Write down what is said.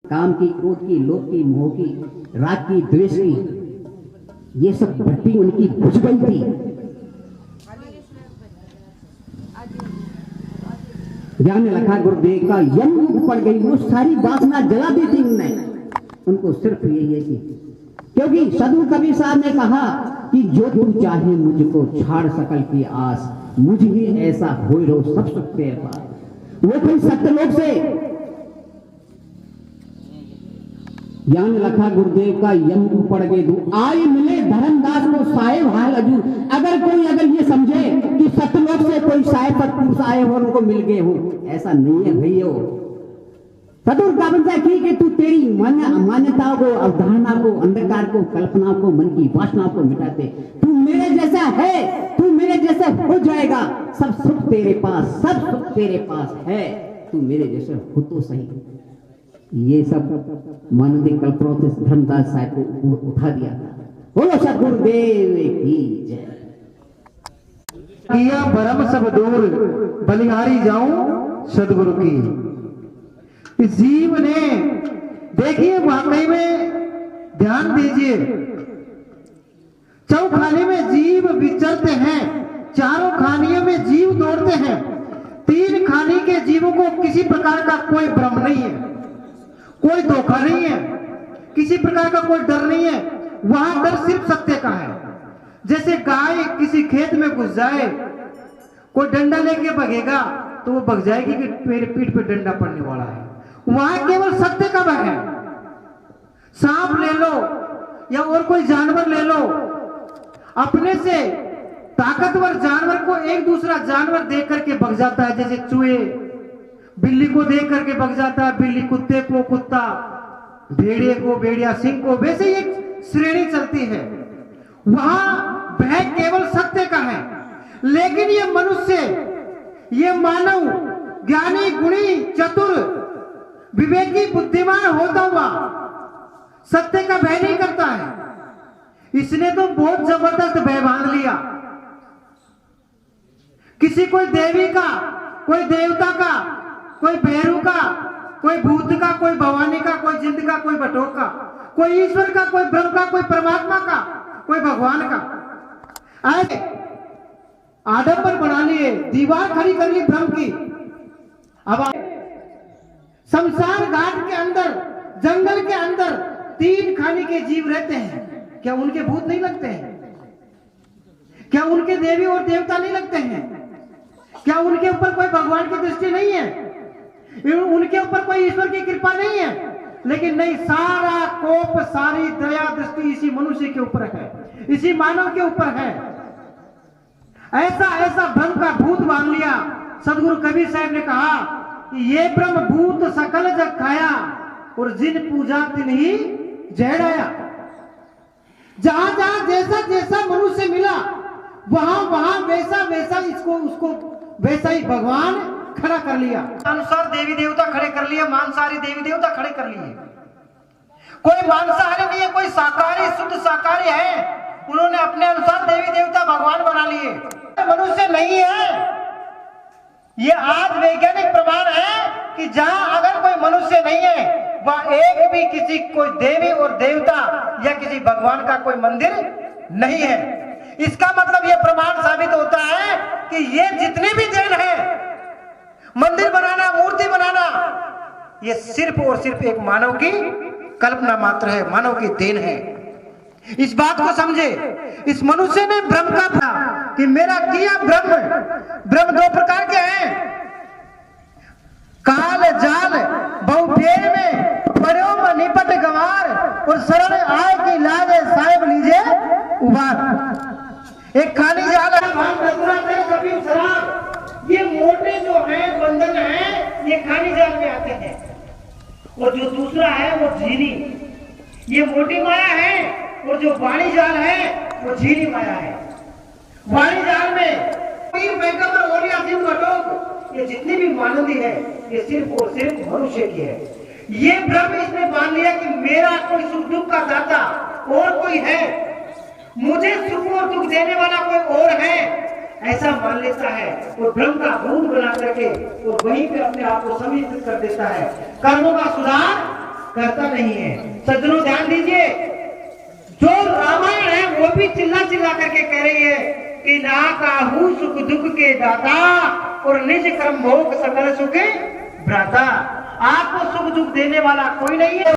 काम की, क्रोध की, लोभ की, मोह की, राग की, द्वेष की, ये सब भट्टी उनकी बुझ गई थी। ध्यान रखा गुरुदेव का यम पड़ गई, वो सारी वासना जला दी थी उनने। उनको सिर्फ ये थी, क्योंकि सदगुरु कबीर साहब ने कहा कि जो तू चाहे मुझको छाड़ सकल की आस, मुझ ही ऐसा हो रो सब सुख तेरे पास। वो कोई सत्यलोक से ज्ञान रखा गुरुदेव का यम पड़ गए दू आई मिले धर्मदास को साहेब हाल अजू। अगर ये समझे कि सत्यलोक से कोई साहेब सतपुरुष आए हो उनको मिल गए हो, ऐसा नहीं है भैया। सदगुरु का बंदा कि तू तेरी मान्यताओं को, अवधारणा को, अंधकार को, कल्पना को, मन की वासना को मिटाते तू मेरे जैसा है, तू मेरे जैसा हो जाएगा। सब सुख तेरे पास, सब सुख तेरे पास है, तू मेरे जैसे हो तो सही। ये सब मानवीय कल्पनाओं से धर्मदास साहब को उठा दिया था। बोलो सदगुरुदेव की जय। किया भरम सब दूर, बलिहारी जाऊं सदगुरु की। इस जीव ने देखिए, वाकई में ध्यान दीजिए, चौखाने में जीव विचरते हैं, चारों खानियों में जीव दौड़ते हैं। तीन खानी के जीवों को किसी प्रकार का कोई भ्रम नहीं है, कोई धोखा नहीं है, किसी प्रकार का कोई डर नहीं है। वहां डर सिर्फ सत्य का है। जैसे गाय किसी खेत में घुस जाए, कोई डंडा लेके भगेगा तो वो भग जाएगी कि मेरे पीठ पे डंडा पड़ने वाला है। वहां केवल सत्य का भय है। सांप ले लो या और कोई जानवर ले लो, अपने से ताकतवर जानवर को एक दूसरा जानवर देख करके भग जाता है। जैसे चूहे बिल्ली को देख करके भग जाता है, बिल्ली कुत्ते को, कुत्ता भेड़िए को, भेड़िया सिंह को, वैसे एक श्रेणी चलती है। वहां भय केवल सत्य का है। लेकिन ये मनुष्य, ये मानव ज्ञानी, गुणी, चतुर, विवेकी, बुद्धिमान होता हुआ सत्य का भय नहीं करता है। इसने तो बहुत जबरदस्त भय बांध लिया। किसी कोई देवी का, कोई देवता का, कोई भैरू का, कोई भूत का, कोई भवानी का, कोई जिंद का, कोई बटोक का, कोई ईश्वर का, कोई ब्रह्म का, कोई परमात्मा का, कोई भगवान का। ऐसे आडंबर बना लिए, दीवार खड़ी कर ली ब्रह्म की। अब शमशान घाट के अंदर, जंगल के अंदर तीन खानी के जीव रहते हैं। क्या उनके भूत नहीं लगते हैं? क्या उनके देवी और देवता नहीं लगते हैं? क्या उनके ऊपर कोई भगवान की दृष्टि नहीं है? उनके ऊपर कोई ईश्वर की कृपा नहीं है? लेकिन नहीं, सारा कोप, सारी दया दृष्टि इसी मनुष्य के ऊपर है, इसी मानव के ऊपर है। ऐसा ऐसा भ्रम का भूत बांध लिया। सदगुरु कबीर साहब ने कहा कि ये ब्रह्म भूत सकल जग खाया, और जिन पूजा तिन ही जहराया। जहां जहां जैसा जैसा मनुष्य मिला, वहां वहां वैसा वैसा इसको उसको वैसा ही भगवान खड़ा कर लिया। अनुसार देवी देवता खड़े कर लिए, मांसाहारी देवी देवता खड़े कर लिए। कोई मांसाहारी नहीं है, कोई शाकाहारी, शुद्ध शाकाहारी है। उन्होंने अपने अनुसार देवी देवता भगवान बना लिए। मनुष्य नहीं है। ये आज वैज्ञानिक प्रमाण है कि जहां अगर कोई मनुष्य नहीं है, वहां एक भी किसी कोई देवी और देवता या किसी भगवान का कोई मंदिर नहीं है। इसका मतलब यह प्रमाण साबित होता है कि ये जितने भी जैन है, मंदिर बनाना, मूर्ति बनाना, ये सिर्फ और सिर्फ एक मानव की कल्पना मात्र है, मानव की देन है। इस बात को समझे। इस मनुष्य ने भ्रम का था कि मेरा किया ब्रह्म। ब्रह्म दो प्रकार के हैं, काल जाल बहु फेर में पड़ो में निपट गवार, और शरण आए की लागे साहेब लीजे उबार। एक खाली जाल है, ये मोटे जो है बंधन है, ये खाली जाल में आते हैं। और जो दूसरा है वो झीली, ये मोटी माया है, और जो वाणी जाल है वो झीली माया है। वाणी जाल में ये जितनी भी मानवी है, ये सिर्फ और सिर्फ मनुष्य की है। ये भ्रम इसने मान लिया कि मेरा कोई सुख दुख का दाता और कोई है, मुझे सुख और दुख देने वाला कोई और है, ऐसा मान लेता है। और भ्रम का भूत बना करके और वहीं पे अपने आप को समित कर देता है। कर्मों का सुधार करता नहीं है। सज्जनों ध्यान दीजिए, जो रामायण है वो भी चिल्ला चिल्ला करके कह रही है कि ना काहू सुख दुख के दाता और निज कर्म भोग सकल सुख भ्राता। आपको सुख दुख देने वाला कोई नहीं है।